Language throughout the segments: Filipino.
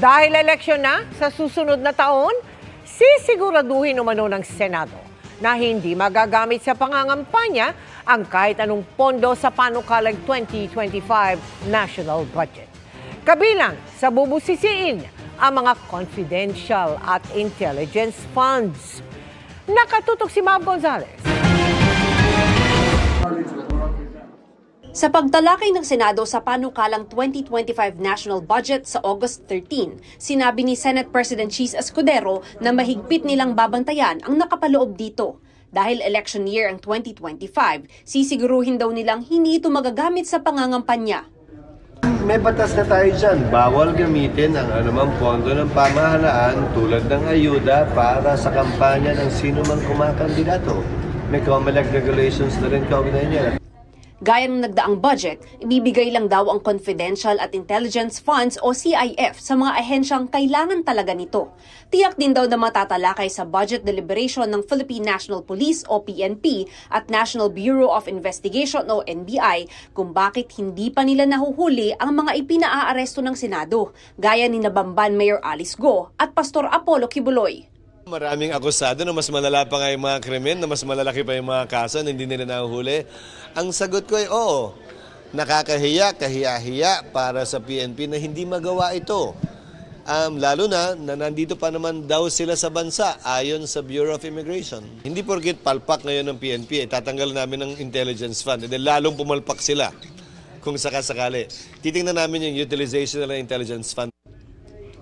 Dahil eleksyon na sa susunod na taon, sisiguraduhin umano ng Senado na hindi magagamit sa pangangampanya ang kahit anong pondo sa panukalang 2025 national budget. Kabilang sa bubusisiin ang mga confidential at intelligence funds. Nakatutok si Mav Gonzalez. Sa pagtalakay ng Senado sa panukalang 2025 national budget sa August 13, sinabi ni Senate President Cheese Escudero na mahigpit nilang babantayan ang nakapaloob dito. Dahil election year ang 2025, sisiguruhin daw nilang hindi ito magagamit sa pangangampanya. May batas na tayo dyan. Bawal gamitin ang anumang pondo ng pamahalaan tulad ng ayuda para sa kampanya ng sino mang kumakandidato. May COMELEC regulations na rin kaugnay niya. Gaya ng nagdaang budget, ibibigay lang daw ang Confidential at Intelligence Funds o CIF sa mga ahensyang kailangan talaga nito. Tiyak din daw na matatalakay sa budget deliberation ng Philippine National Police o PNP at National Bureau of Investigation o NBI kung bakit hindi pa nila nahuhuli ang mga ipinaaresto ng Senado, gaya ni Nabamban Mayor Alice Go at Pastor Apollo Kibuloy. Maraming akusado na mas malala pa nga yung mga krimen, na mas malalaki pa yung mga kaso na hindi nila nahuhuli. Ang sagot ko ay oo, nakakahiya, kahiya-hiya para sa PNP na hindi magawa ito. Lalo na nandito pa naman daw sila sa bansa ayon sa Bureau of Immigration. Hindi porket palpak ngayon ng PNP, tatanggal namin ng intelligence fund. Then lalong pumalpak sila kung sakasakali. Titingnan namin yung utilization ng intelligence fund.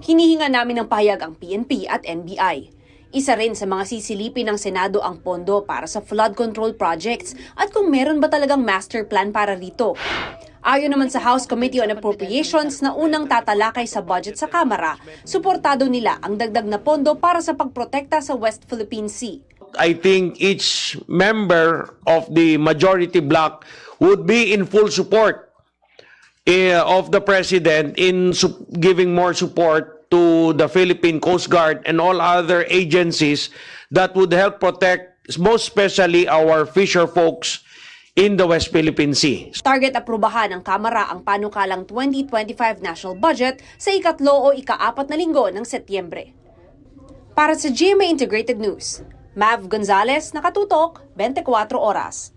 Hinihinga namin ng pahayag ang PNP at NBI. Isa rin sa mga sisilipin ng Senado ang pondo para sa flood control projects at kung meron ba talagang master plan para rito. Ayon naman sa House Committee on Appropriations na unang tatalakay sa budget sa Kamara, suportado nila ang dagdag na pondo para sa pagprotekta sa West Philippine Sea. I think each member of the majority bloc would be in full support of the President in giving more support to the Philippine Coast Guard and all other agencies that would help protect, most especially our fisher folks in the West Philippine Sea. Target aprubahan ng Kamara ang panukalang 2025 national budget sa ikatlo o ika-4 na linggo ng Setyembre. Para sa GMA Integrated News, Mav Gonzalez, nakatutok, 24 oras.